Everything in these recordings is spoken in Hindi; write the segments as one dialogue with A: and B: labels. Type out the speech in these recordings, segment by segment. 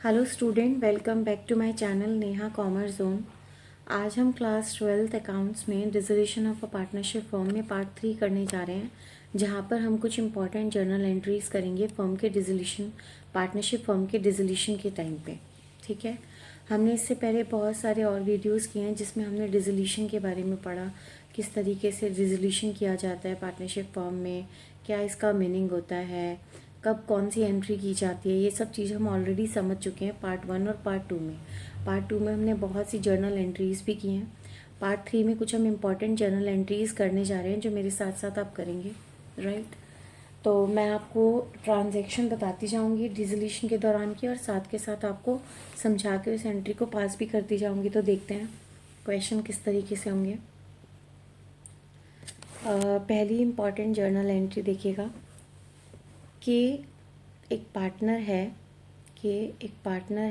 A: Hello student, welcome back to my channel Neha commerce zone. आज हम क्लास 12th अकाउंट्स में dissolution of a partnership firm में पार्ट 3 करने जा रहे हैं, जहां पर हम कुछ इंपॉर्टेंट जर्नल एंट्रीज करेंगे फर्म के डिसोल्यूशन, पार्टनरशिप फर्म के डिसोल्यूशन के टाइम पे। ठीक है, हमने इससे पहले बहुत सारे और वीडियोस किए हैं जिसमें हमने डिसोल्यूशन के बारे में पढ़ा, किस तरीके से डिसोल्यूशन किया जाता है पार्टनरशिप फर्म में, क्या इसका मीनिंग होता है, कब कौन सी एंट्री की जाती है। ये सब चीज़ हम ऑलरेडी समझ चुके हैं पार्ट 1 और पार्ट 2 में। पार्ट 2 में हमने बहुत सी जर्नल एंट्रीज़ भी की हैं। पार्ट 3 में कुछ हम इम्पॉर्टेंट जर्नल एंट्रीज़ करने जा रहे हैं जो मेरे साथ साथ आप करेंगे, राइट। तो मैं आपको ट्रांजैक्शन बताती जाऊंगी डिसोल्यूशन के दौरान की, और साथ के साथ आपको समझा के उस एंट्री को पास भी करती जाऊंगी। तो देखते हैं क्वेश्चन किस तरीके से होंगे। पहली इम्पॉर्टेंट जर्नल एंट्री देखिएगा कि एक पार्टनर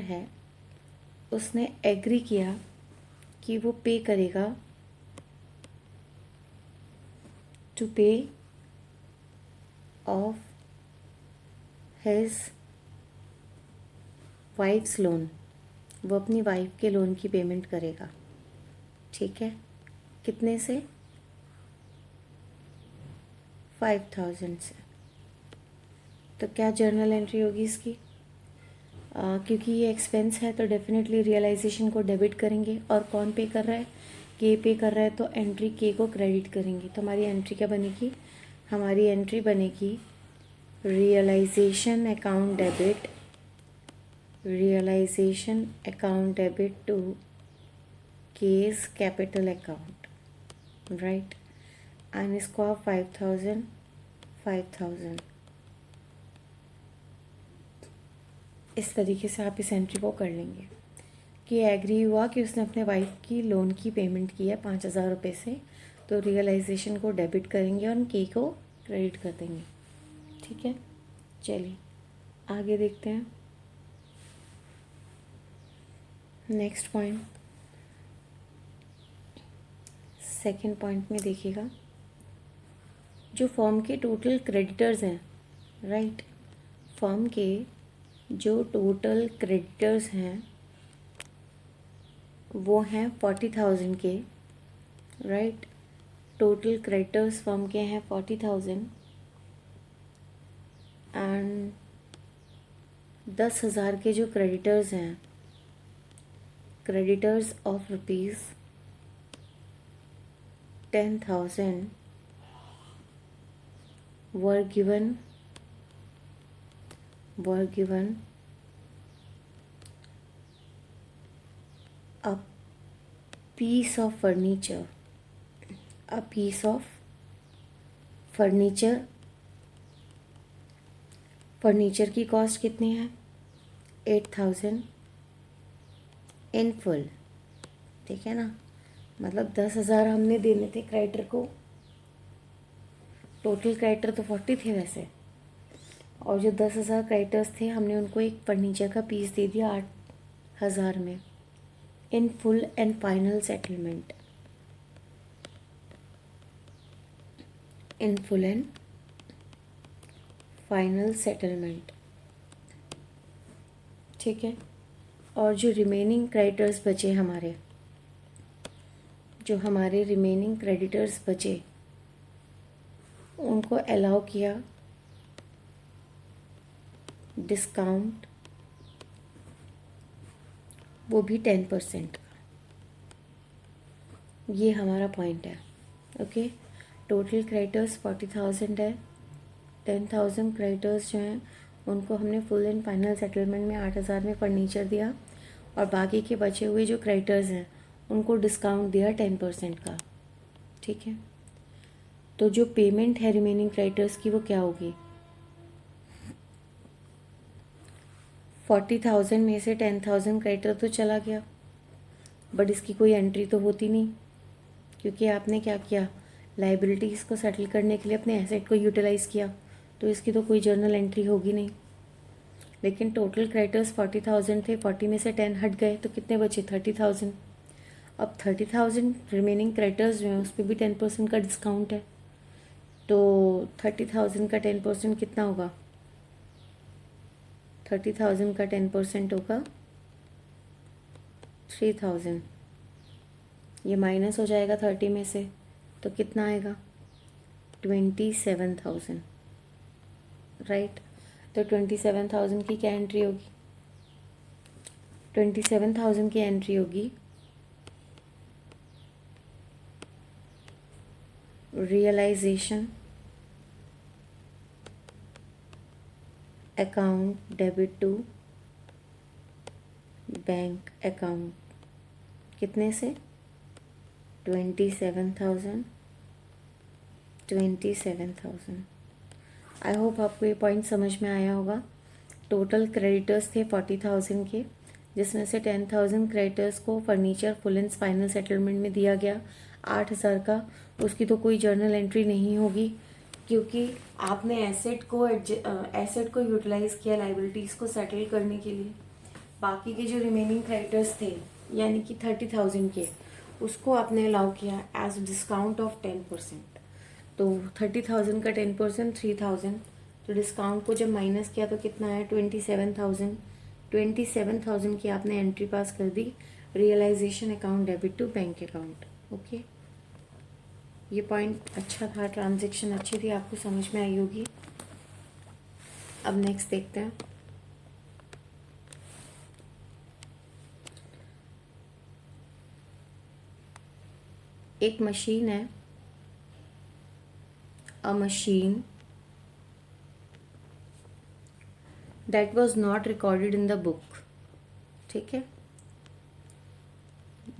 A: है, उसने एग्री किया कि वो पे करेगा टू पे ऑफ हिज वाइफ्स लोन। वो अपनी वाइफ के लोन की पेमेंट करेगा। ठीक है, कितने से? 5,000 से। तो क्या जर्नल एंट्री होगी इसकी? क्योंकि ये एक्सपेंस है तो डेफिनेटली रियलाइजेशन को डेबिट करेंगे। और कौन पे कर रहा है? के पे कर रहा है, तो एंट्री के को क्रेडिट करेंगे। तो हमारी एंट्री क्या बनेगी? हमारी एंट्री बनेगी realisation account debit to case capital account, right. And इसको आप 5,000 इस तरीके से आप इस एंट्री को कर लेंगे कि एग्री हुआ कि उसने अपने वाइफ की लोन की पेमेंट की है 5,000 रुपये से, तो रियलाइजेशन को डेबिट करेंगे और के को क्रेडिट कर देंगे। ठीक है, चलिए आगे देखते हैं। नेक्स्ट पॉइंट, सेकंड पॉइंट में देखिएगा, जो फर्म के टोटल क्रेडिटर्स हैं, राइट। फर्म के जो टोटल क्रेडिटर्स हैं वो हैं 40,000 के, राइट। टोटल क्रेडिटर्स फर्म के हैं 40,000 एंड 10,000 के जो क्रेडिटर्स हैं, creditors of rupees 10,000 were given a piece of furniture furniture की कॉस्ट कितनी है? 8,000 इन फुल। ठीक है ना, मतलब 10,000 हमने देने थे क्रेडिटर को। टोटल क्रेडिटर तो 40 थे वैसे, और जो 10,000 क्रेडिटर्स थे हमने उनको एक फर्नीचर का पीस दे दिया 8,000 में। In full and final settlement, in full and final settlement. ठीक है, और जो रिमेनिंग क्रेडिटर्स बचे हमारे रिमेनिंग क्रेडिटर्स बचे, उनको अलाउ किया डिस्काउंट, वो भी 10% का। ये हमारा पॉइंट है। ओके, टोटल क्रेडिटर्स 40,000 है, 10,000 क्रेडिटर्स जो हैं उनको हमने फुल एंड फाइनल सेटलमेंट में 8,000 में फर्नीचर दिया, और बाकी के बचे हुए जो क्रेडिटर्स हैं उनको डिस्काउंट दिया 10% का। ठीक है, तो जो पेमेंट है रिमेनिंग क्रेडिटर्स की वो क्या होगी? 40,000 में से 10,000 क्रेडिटर तो चला गया, बट इसकी कोई एंट्री तो होती नहीं, क्योंकि आपने क्या किया, लाइबिलिटीज़ को सेटल करने के लिए अपने एसेट को यूटिलाइज़ किया, तो इसकी तो कोई जर्नल एंट्री होगी नहीं। लेकिन टोटल क्रेडिटर्स 40,000 थे, 40 में से 10 हट गए, तो कितने बचे? 30,000। अब 30,000 रिमेनिंग क्रेडिटर्स जो हैं उस पर भी 10% का डिस्काउंट है, तो 30,000 का 10% कितना होगा? 30,000 का 10% होगा 3,000। ये माइनस हो जाएगा 30 में से, तो कितना आएगा 27,000, राइट। तो 27,000 की क्या एंट्री होगी, 27,000 की एंट्री होगी realisation account debit to bank account. कितने से 27,000। आई होप आपको ये पॉइंट समझ में आया होगा। टोटल क्रेडिटर्स थे 40,000 के, जिसमें से 10,000 क्रेडिटर्स को furniture full and final settlement में दिया गया। 8,000 का उसकी तो कोई जर्नल एंट्री नहीं होगी, क्योंकि आपने एसेट को यूटिलाइज़ किया लाइबिलिटीज़ को सेटल करने के लिए। बाकी के जो रिमेनिंग क्रेडिटर्स थे यानी कि 30,000 के, उसको आपने अलाउ किया एज डिस्काउंट ऑफ 10%। तो 30,000 का 10% 3,000, तो डिस्काउंट को जब माइनस किया तो कितना आया 27,000। 27,000 की आपने एंट्री पास कर दी realisation account debit to bank account. Okay, ये पॉइंट अच्छा था, ट्रांजैक्शन अच्छी थी, आपको समझ में आई होगी। अब नेक्स्ट देखते हैं। एक मशीन है, अ machine that was not recorded in the book. ठीक है,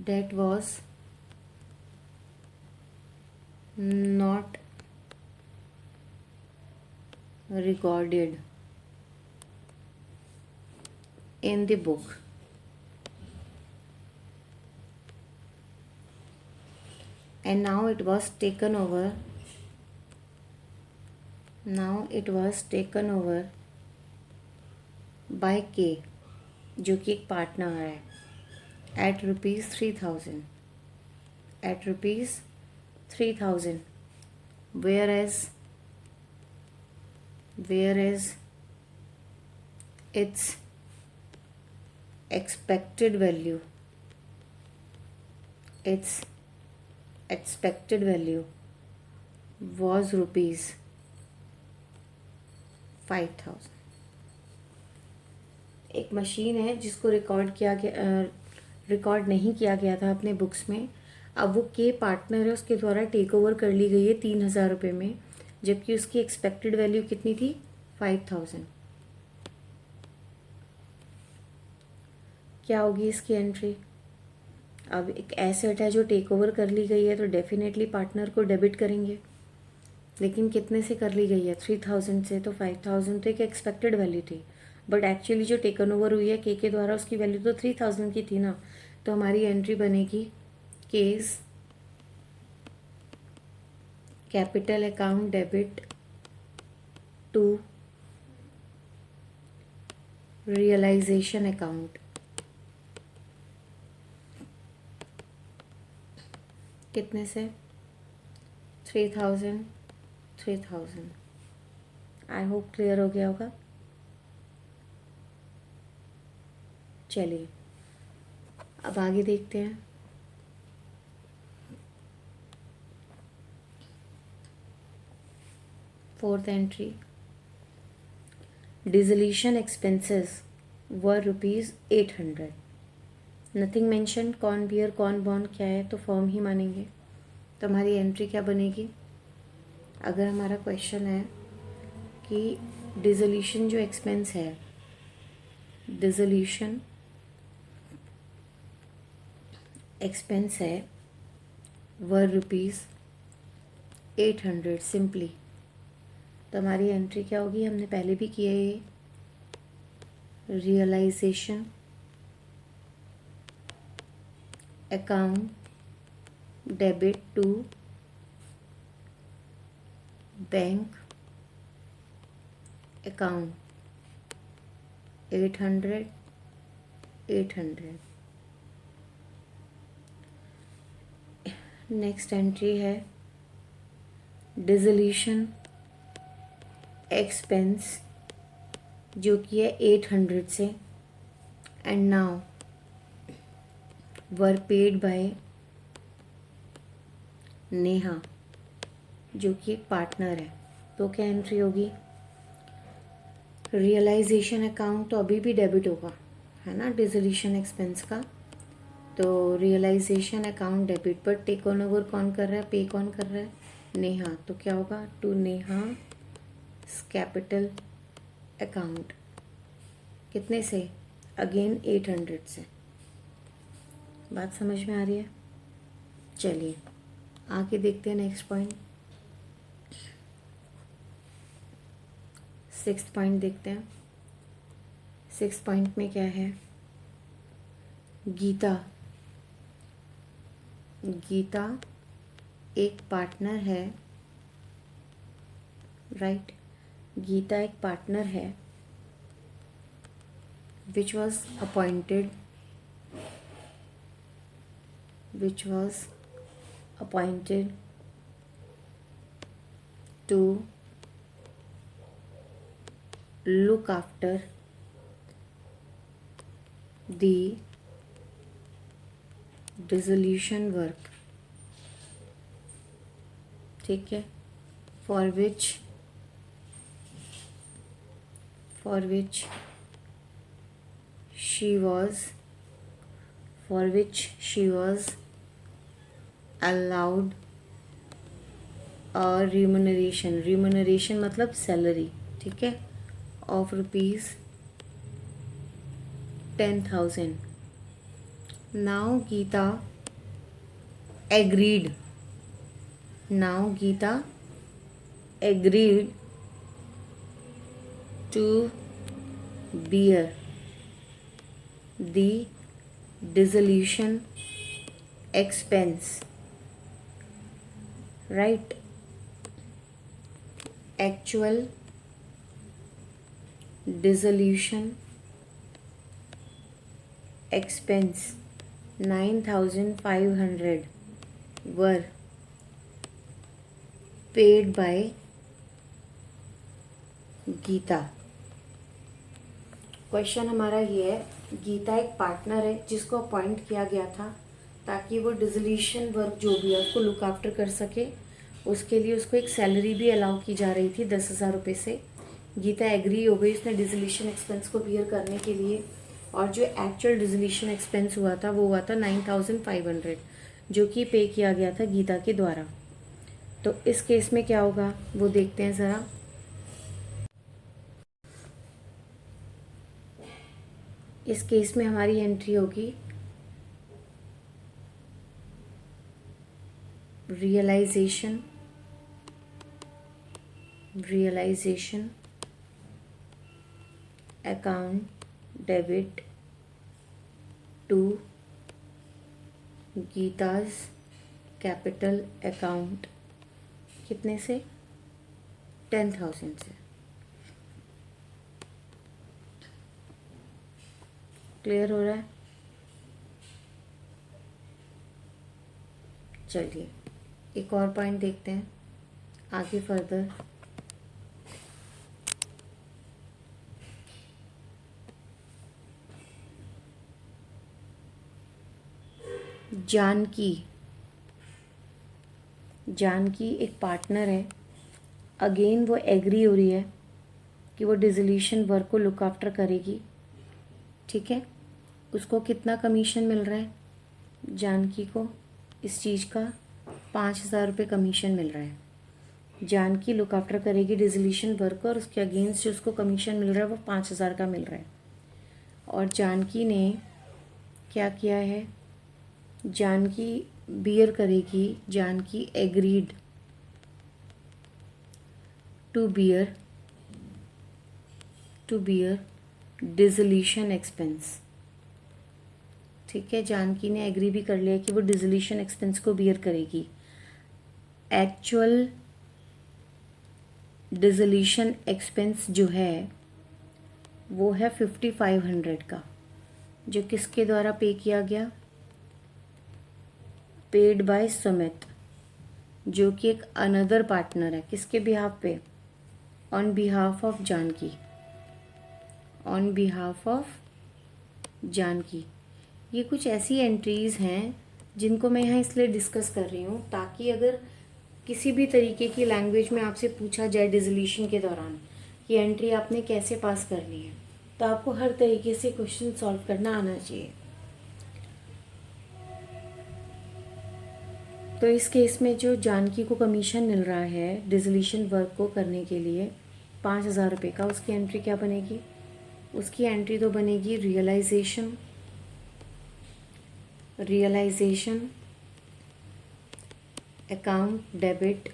A: that was not recorded in the book, and now it was taken over by K, जो कि एक पार्टनर है, at ₹3,000, whereas its expected value was ₹5,000। एक मशीन है जिसको रिकॉर्ड नहीं किया गया था अपने बुक्स में, अब वो के पार्टनर है, उसके द्वारा टेक ओवर कर ली गई है 3,000 रुपये में, जबकि उसकी एक्सपेक्टेड वैल्यू कितनी थी 5,000। क्या होगी इसकी एंट्री। अब एक एसेट है जो टेक ओवर कर ली गई है, तो डेफिनेटली पार्टनर को डेबिट करेंगे, लेकिन कितने से कर ली गई है 3,000 से, तो 5,000 तो एक एक्सपेक्टेड वैल्यू थी, बट एक्चुअली जो टेकन ओवर हुई है के द्वारा उसकी वैल्यू तो 3,000 की थी ना। तो हमारी एंट्री बनेगी case capital account debit to realisation account. कितने से 3,000। आई होप क्लियर हो गया होगा। चलिए अब आगे देखते हैं। फोर्थ एंट्री, डिसोल्यूशन एक्सपेंसेस वर ₹800। नथिंग मेंशन, कौन बियर कौन बॉन्ड क्या है, तो फॉर्म ही मानेंगे। तो हमारी एंट्री क्या बनेगी, अगर हमारा क्वेश्चन है कि डिसोल्यूशन जो एक्सपेंस है, डिसोल्यूशन एक्सपेंस है वर ₹800 सिंपली, तो हमारी एंट्री क्या होगी, हमने पहले भी किया है ये, realisation account debit to bank account 800। Next entry है डिसोल्यूशन एक्सपेंस जो कि है 800 से, and now were paid by Neha जो कि एक पार्टनर है। तो क्या एंट्री होगी? रियलाइजेशन अकाउंट तो अभी भी डेबिट होगा, है ना, डिसोल्यूशन एक्सपेंस का। तो रियलाइजेशन अकाउंट डेबिट, पर टेक ऑन ओवर कौन कर रहा है, पे कौन कर रहा है? नेहा। तो क्या होगा? To Neha capital account. कितने से? अगेन 800 से। बात समझ में आ रही है? चलिए आगे देखते हैं नेक्स्ट पॉइंट। 6th पॉइंट देखते हैं। 6th पॉइंट में क्या है? गीता एक पार्टनर है, राइट? गीता एक पार्टनर है which was appointed to look after the dissolution work, ठीक है, for which she was allowed a remuneration मतलब सैलरी, ठीक है, of rupees 10,000. Now Geeta agreed to bear the dissolution expense, right? Actual dissolution expense 9,500 were paid by Geeta. Question हमारा ये है, गीता एक पार्टनर है जिसको अपॉइंट किया गया था ताकि वो डिसोल्यूशन वर्क जो भी है उसको लुक आफ्टर कर सके। उसके लिए उसको एक सैलरी भी अलाउ की जा रही थी 10,000 रुपये से। गीता एग्री हो गई उसने डिसोल्यूशन एक्सपेंस को बियर करने के लिए, और जो एक्चुअल डिसोल्यूशन एक्सपेंस हुआ था वो हुआ था 9,500 जो कि पे किया गया था गीता के द्वारा। तो इस केस में क्या होगा वो देखते हैं ज़रा। इस केस में हमारी एंट्री होगी realisation account debit to Geeta's capital account. कितने से? 10,000 से। क्लियर हो रहा है? चलिए एक और पॉइंट देखते हैं आगे फर्दर। जानकी एक पार्टनर है, अगेन वो एग्री हो रही है कि वो डिसोल्यूशन वर्क को लुक आफ्टर करेगी, ठीक है। उसको कितना कमीशन मिल रहा है जानकी को इस चीज़ का? 5,000 रुपये कमीशन मिल रहा है। जानकी लुक आफ्टर करेगी डिसोल्यूशन वर्क और उसके अगेंस्ट जो उसको कमीशन मिल रहा है वो 5,000 का मिल रहा है। और जानकी ने क्या किया है? जानकी बियर करेगी, Janki agreed to bear dissolution expense, ठीक है। जानकी ने एग्री भी कर लिया कि वो डिसोल्यूशन एक्सपेंस को बियर करेगी। एक्चुअल डिसोल्यूशन एक्सपेंस जो है वो है 5,500 का, जो किसके द्वारा पे किया गया? पेड बाय सुमित, जो कि एक अनदर पार्टनर है। किसके बिहाफ पे? On behalf of Janki, on behalf of Janki. ये कुछ ऐसी एंट्रीज़ हैं जिनको मैं यहाँ इसलिए डिस्कस कर रही हूँ ताकि अगर किसी भी तरीके की लैंग्वेज में आपसे पूछा जाए डिसोल्यूशन के दौरान कि एंट्री आपने कैसे पास करनी है, तो आपको हर तरीके से क्वेश्चन सॉल्व करना आना चाहिए। तो इस केस में जो जानकी को कमीशन मिल रहा है डिसोल्यूशन वर्क को करने के लिए 5,000 रुपये का, उसकी एंट्री क्या बनेगी? उसकी एंट्री तो बनेगी realisation account debit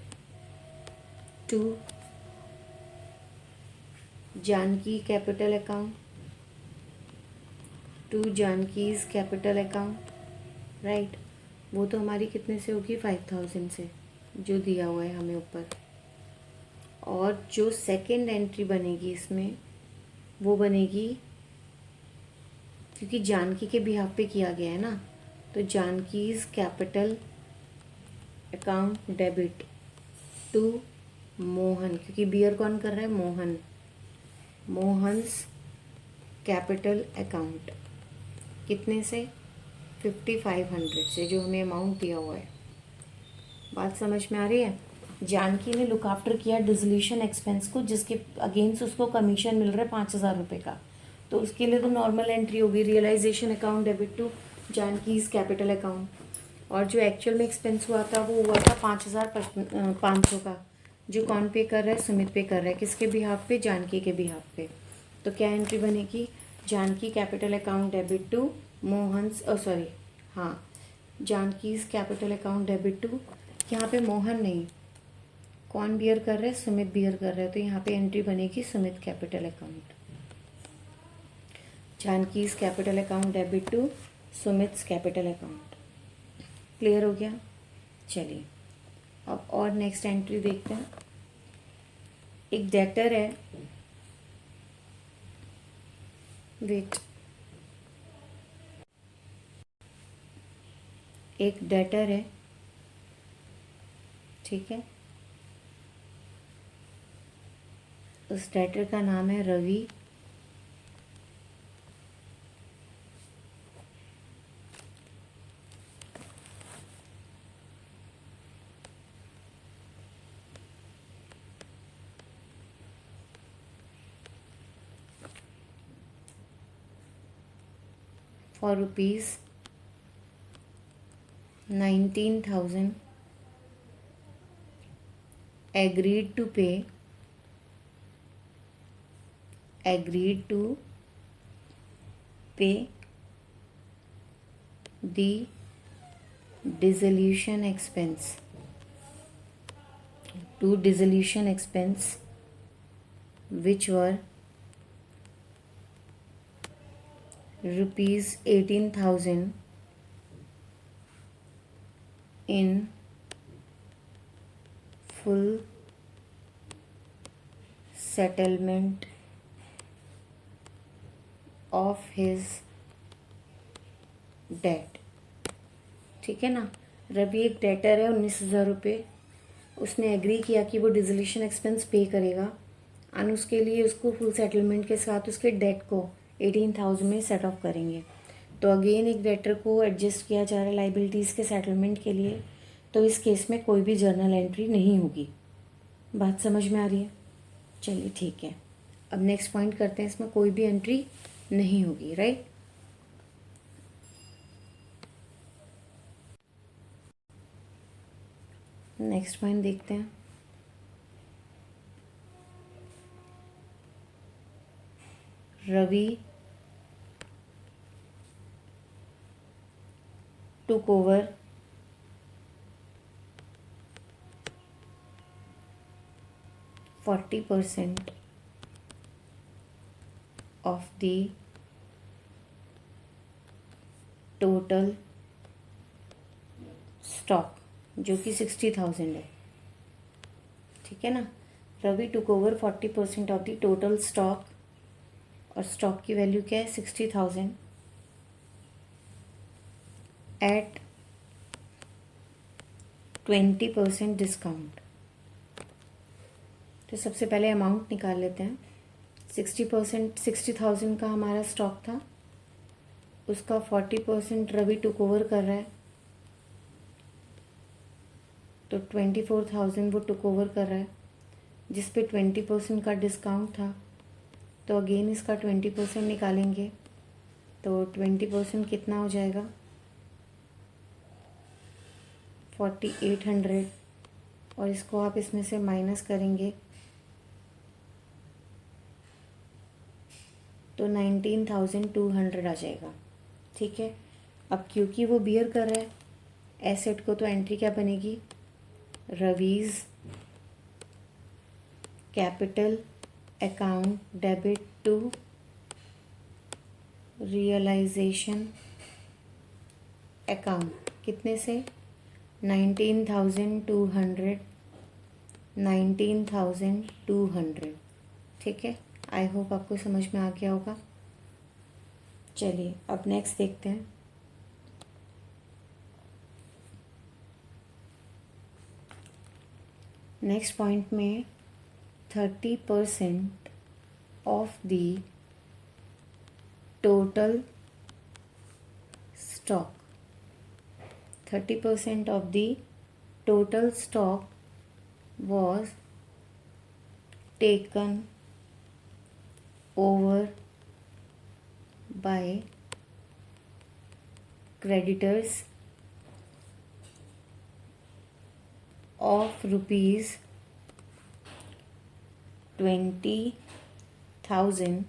A: to Janaki capital account to Janaki's capital account, right. वो तो हमारी कितने से होगी? 5,000 से, जो दिया हुआ है हमें ऊपर। और जो सेकंड एंट्री बनेगी इसमें वो बनेगी, क्योंकि जानकी के बिहाफ पे किया गया है ना, तो Janaki's capital account debit to Mohan, क्योंकि बियर कौन कर रहा है? मोहन। मोहन्स कैपिटल अकाउंट कितने से? 5,500 से, जो हमें अमाउंट दिया हुआ है। बात समझ में आ रही है? जानकी ने लुक आफ्टर किया डिसोल्यूशन एक्सपेंस को, जिसके अगेंस्ट उसको कमीशन मिल रहा है 5,000 रुपये का, तो उसके लिए तो नॉर्मल एंट्री होगी realisation account debit to Janaki's capital account. और जो एक्चुअल में एक्सपेंस हुआ था वो हुआ था 5,500 का, जो कौन पे कर रहा है? सुमित पे कर रहा है। किसके बिहाफ पे? जानकी के बिहाफ पे। तो क्या एंट्री बनेगी? Janki capital account debit to Mohan's, हाँ, Janki's capital account debit to, यहाँ पे मोहन नहीं, कौन बियर कर रहा है? सुमित बियर कर रहा है, तो यहाँ पे एंट्री बनेगी Sumit capital account. Janaki's capital account debit to Sumit's capital account. Clear हो गया? चलिए अब और नेक्स्ट एंट्री देखते हैं। एक डेटर है, वेट, एक डेटर है, ठीक है। उस डेटर का नाम है Ravi. for rupees 19,000 agreed to pay the dissolution expense which were rupees 18,000 in full settlement of his debt, ठीक है ना। रवि एक डेटर है 19,000 रुपये, उसने एग्री किया कि वो डिसोल्यूशन एक्सपेंस पे करेगा और उसके लिए उसको फुल सेटलमेंट के साथ उसके डेट को 18,000 में सेट ऑफ करेंगे। तो अगेन एक डेटर को एडजस्ट किया जा रहा है लाइबिलिटीज़ के सेटलमेंट के लिए, तो इस केस में कोई भी जर्नल एंट्री नहीं होगी। बात समझ में आ रही है? चलिए ठीक है, अब नेक्स्ट पॉइंट करते हैं। इसमें कोई भी एंट्री नहीं होगी, राइट। नेक्स्ट पॉइंट देखते हैं। Ravi took over 40% of the total stock, जो कि 60,000 है, ठीक है ना। Ravi took over 40% of the total stock, और स्टॉक की वैल्यू क्या है? 60,000 एट 20% डिस्काउंट। तो सबसे पहले अमाउंट निकाल लेते हैं। 60,000 का हमारा स्टॉक था, उसका 40% रवि टुक ओवर कर रहा है, तो 24,000 वो टुक ओवर कर रहा है, जिस पे 20% का डिस्काउंट था। तो अगेन इसका 20% निकालेंगे, तो 20% कितना हो जाएगा, 4800, और इसको आप इसमें से माइनस करेंगे तो 19,200 आ जाएगा। ठीक है, अब क्योंकि वो बियर कर रहा है एसेट को, तो एंट्री क्या बनेगी, Ravi's capital account debit to realisation account, कितने से, 19,200, 19,200। ठीक है, आई होप आपको समझ में आ गया होगा। चलिए अब नेक्स्ट देखते हैं। नेक्स्ट पॉइंट में 30% of the total stock, 30% of the total stock was taken over by creditors of rupees 20,000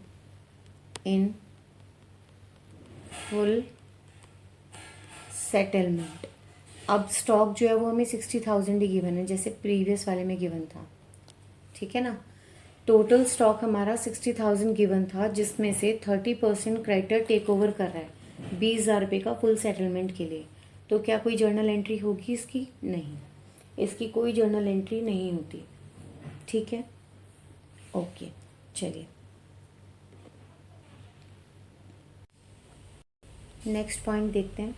A: in full settlement. अब स्टॉक जो है वो हमें 60,000 ही गिवन है, जैसे प्रीवियस वाले में गिवन था। ठीक है ना, टोटल स्टॉक हमारा 60,000 गिवन था, जिसमें से 30% क्रेडिटर टेक ओवर कर रहा है 20,000 रुपये का फुल सेटलमेंट के लिए। तो क्या कोई जर्नल एंट्री होगी इसकी, नहीं, इसकी कोई जर्नल एंट्री नहीं होती। ठीक है, ओके, चलिए नेक्स्ट पॉइंट देखते हैं।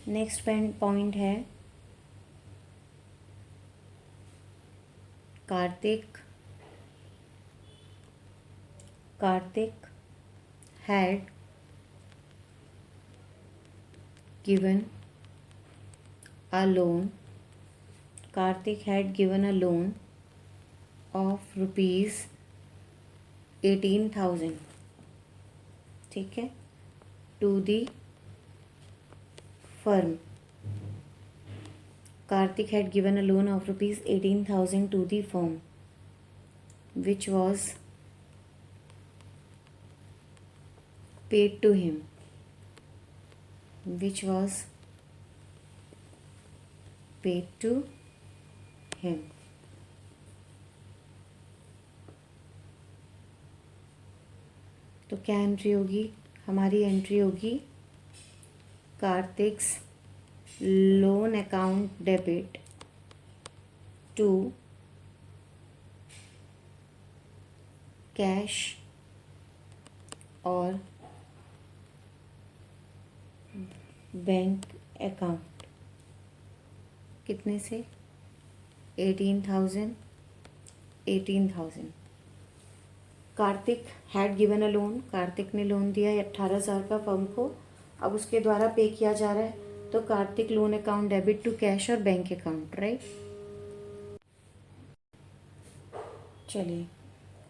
A: नेक्स्ट पॉइंट है Kartik had given a loan, Karthik had given a loan of rupees 18,000, ठीक है, to the firm. Karthik had given a loan of rupees 18,000 to the firm, which was paid to him, तो क्या एंट्री होगी, हमारी एंट्री होगी Kartik's loan account debit to cash और बैंक अकाउंट, कितने से, 18,000। Kartik had given a loan, Kartik ने लोन दिया 18,000 का फर्म को, अब उसके द्वारा पे किया जा रहा है, तो Kartik loan account debit to cash और बैंक अकाउंट, राइट। चलिए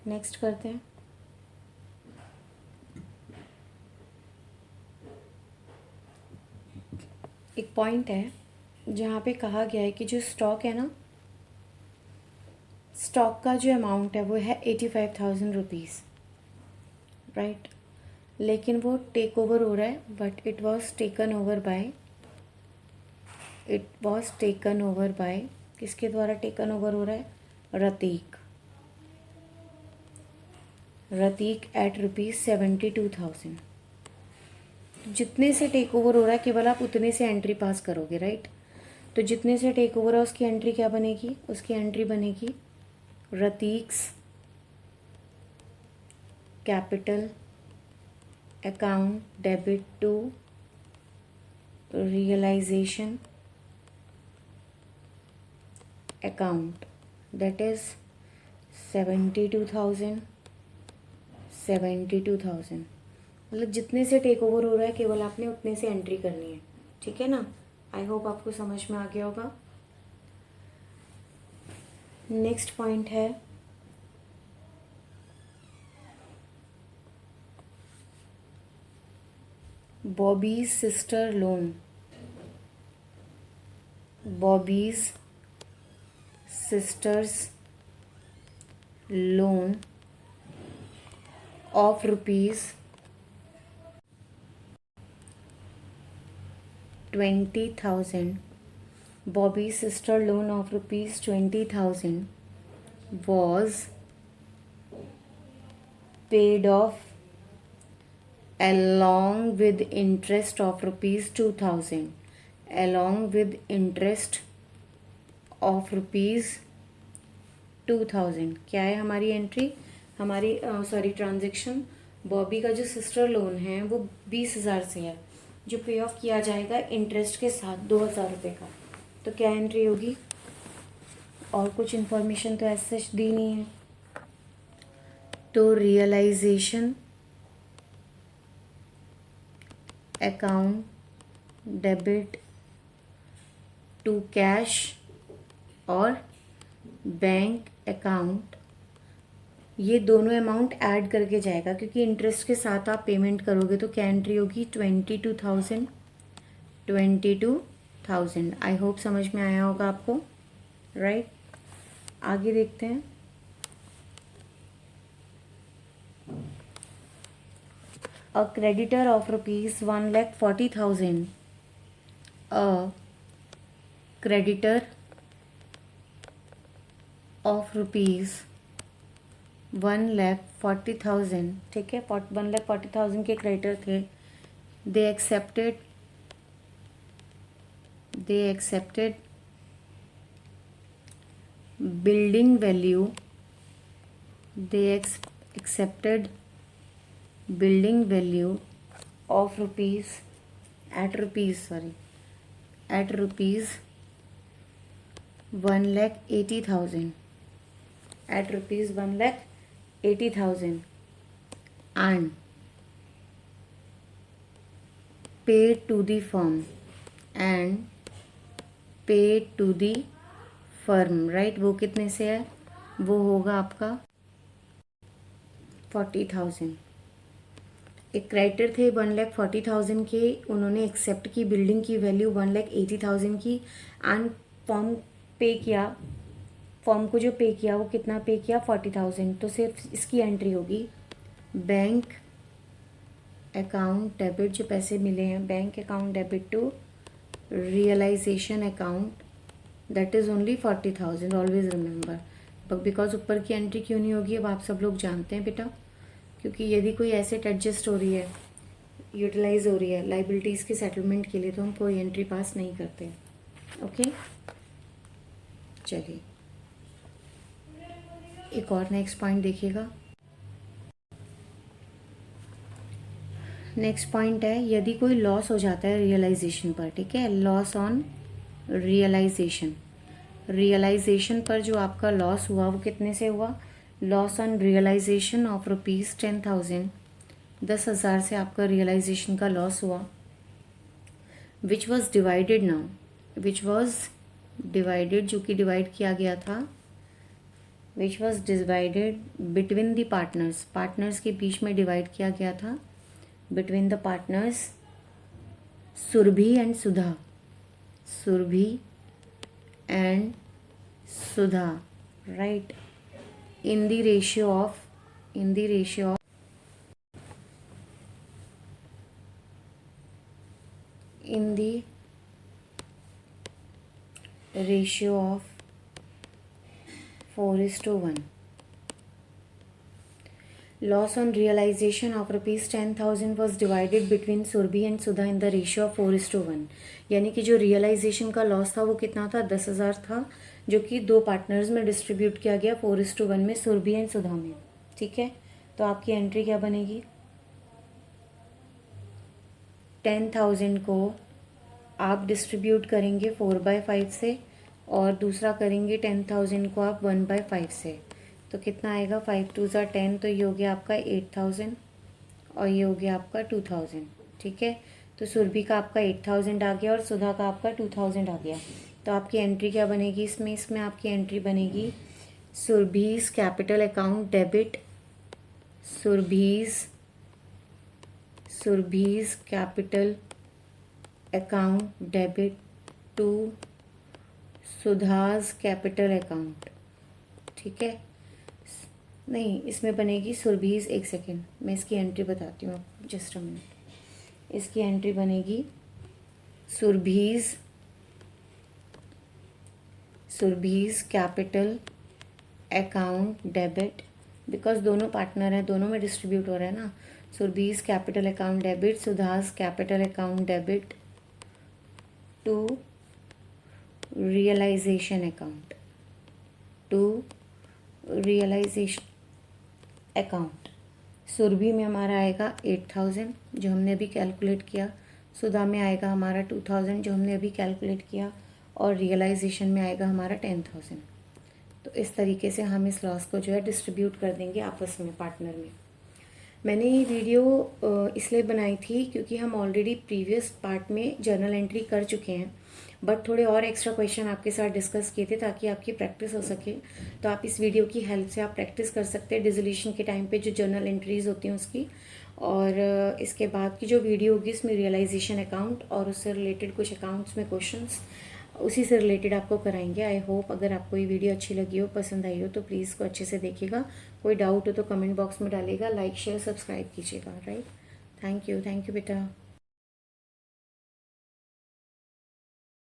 A: नेक्स्ट करते हैं। एक पॉइंट है जहाँ पे कहा गया है कि जो स्टॉक है ना, स्टॉक का जो अमाउंट है वो है 85,000 रुपीज़, राइट, लेकिन वो टेक ओवर हो रहा है, but it was taken over by किसके द्वारा टेकन ओवर हो रहा है, रतीक एट ₹72,000। जितने से टेक ओवर हो रहा है केवल आप उतने से एंट्री पास करोगे, राइट। तो जितने से टेक ओवर है उसकी एंट्री क्या बनेगी, उसकी एंट्री बनेगी Ratik's capital account debit to realisation account, that is 72,000, 72,000, मतलब जितने से टेक ओवर हो रहा है केवल आपने उतने से एंट्री करनी है, ठीक है ना। आई होप आपको समझ में आ गया होगा। नेक्स्ट पॉइंट है Bobby's sister loan. Bobby's sisters loan of rupees 20,000. Bobby's sister loan of rupees 20,000 was paid off along with interest of rupees 2,000. Along with interest of rupees 2,000. क्या है हमारी एंट्री, हमारी ट्रांजेक्शन। बॉबी का जो सिस्टर लोन है वो 20,000 से है, जो पे ऑफ किया जाएगा इंटरेस्ट के साथ 2,000 रुपये का। तो क्या एंट्री होगी, और कुछ इन्फॉर्मेशन तो ऐसे दी नहीं है। तो realisation account debit to cash और बैंक अकाउंट, ये दोनों अमाउंट ऐड करके जाएगा, क्योंकि इंटरेस्ट के साथ आप पेमेंट करोगे। तो क्या एंट्री होगी 22,000, 22,000। आई होप समझ में आया होगा आपको, राइट। आगे देखते हैं। A creditor of rupees 1,40,000, a creditor of rupees 1,40,000, ठीक है, 1,40,000 के क्रेडिटर थे। They accepted building value, they accepted building value of rupees at rupees 1,80,000, at rupees 1,80,000 and paid to the firm, right। वो कितने से है, वो होगा आपका 40,000। एक क्रेडिटर थे 1,40,000 के, उन्होंने एक्सेप्ट की बिल्डिंग की वैल्यू 1,80,000 की एंड फॉर्म पे किया। फॉर्म को जो पे किया वो कितना पे किया 40,000। तो सिर्फ इसकी एंट्री होगी बैंक अकाउंट डेबिट, जो पैसे मिले हैं bank account debit to realisation account, that is only 40,000। Always remember, because ऊपर की एंट्री क्यों नहीं होगी अब आप सब लोग जानते हैं बेटा, क्योंकि यदि कोई एसेट एडजस्ट हो रही है, यूटिलाइज हो रही है लाइबिलिटीज़ के सेटलमेंट के लिए, तो हम कोई एंट्री पास नहीं करते। ओके, चलिए एक और नेक्स्ट पॉइंट देखिएगा। नेक्स्ट पॉइंट है, यदि कोई लॉस हो जाता है रियलाइजेशन पर, ठीक है, लॉस ऑन रियलाइजेशन। रियलाइजेशन पर जो आपका लॉस हुआ वो कितने से हुआ, loss on realisation of rupees 10,000, 10,000 से आपका रियलाइजेशन का लॉस हुआ। Which was divided now, which was divided, जो कि डिवाइड किया गया था, which was divided between the partners, partners के बीच में डिवाइड किया गया था, between the partners Surbhi and Sudha, Surbhi and Sudha, right, in the ratio of ratio of 4:1. Loss on realization of rupees 10,000 was divided between Surbhi and Sudha in the ratio of 4:1. यानी कि जो रियलाइजेशन का लॉस था वो कितना था, 10,000 था, जो कि दो पार्टनर्स में डिस्ट्रीब्यूट किया गया 4:1 में, सुरभि एंड सुधा में, ठीक है। तो आपकी एंट्री क्या बनेगी, 10,000 को आप डिस्ट्रीब्यूट करेंगे 4/5 से, और दूसरा करेंगे 10,000 को आप 1/5 से। तो कितना आएगा, 5 2 ज़ा 10, तो ये हो गया आपका 8000 और ये हो गया आपका 2000। ठीक है, तो सुरभि का आपका 8000 आ गया और सुधा का आपका 2000 आ गया। तो आपकी एंट्री क्या बनेगी इसमें आपकी एंट्री बनेगी Surabhi's capital account debit, Surabhi's capital account debit to Sudha's capital account. ठीक है, नहीं इसमें बनेगी सुरभीज, एक सेकेंड मैं इसकी एंट्री बताती हूँ आपको, जस्ट अ मिनट। इसकी एंट्री बनेगी Surabhi's capital account debit, because दोनों पार्टनर हैं, दोनों में डिस्ट्रीब्यूट हो रहा है ना। Surabhi's capital account debit, Sudha's capital account debit to realisation account, account. Surabhi में हमारा आएगा 8000 जो हमने अभी कैलकुलेट किया, सुधा में आएगा हमारा 2000 जो हमने अभी कैलकुलेट किया, और रियलाइजेशन में आएगा हमारा 10000। तो इस तरीके से हम इस लॉस को जो है डिस्ट्रीब्यूट कर देंगे आपस में, पार्टनर में। मैंने ये वीडियो इसलिए बनाई थी क्योंकि हम ऑलरेडी प्रीवियस पार्ट में जर्नल एंट्री कर चुके हैं, बट थोड़े और एक्स्ट्रा क्वेश्चन आपके साथ डिस्कस किए थे ताकि आपकी प्रैक्टिस हो सके। तो आप इस वीडियो की हेल्प से आप प्रैक्टिस कर सकते हैं डिसोल्यूशन के टाइम पे जो जर्नल एंट्रीज होती हैं उसकी। और इसके बाद की जो वीडियो होगी उसमें रियलाइजेशन अकाउंट और उससे रिलेटेड कुछ अकाउंट्स में क्वेश्चंस उसी से रिलेटेड आपको कराएंगे। आई होप अगर आपको ये वीडियो अच्छी लगी हो, पसंद आई हो, तो प्लीज़ इसको अच्छे से देखिएगा। कोई डाउट हो तो कमेंट बॉक्स में डालिएगा, लाइक शेयर सब्सक्राइब कीजिएगा। राइट, थैंक यू बेटा।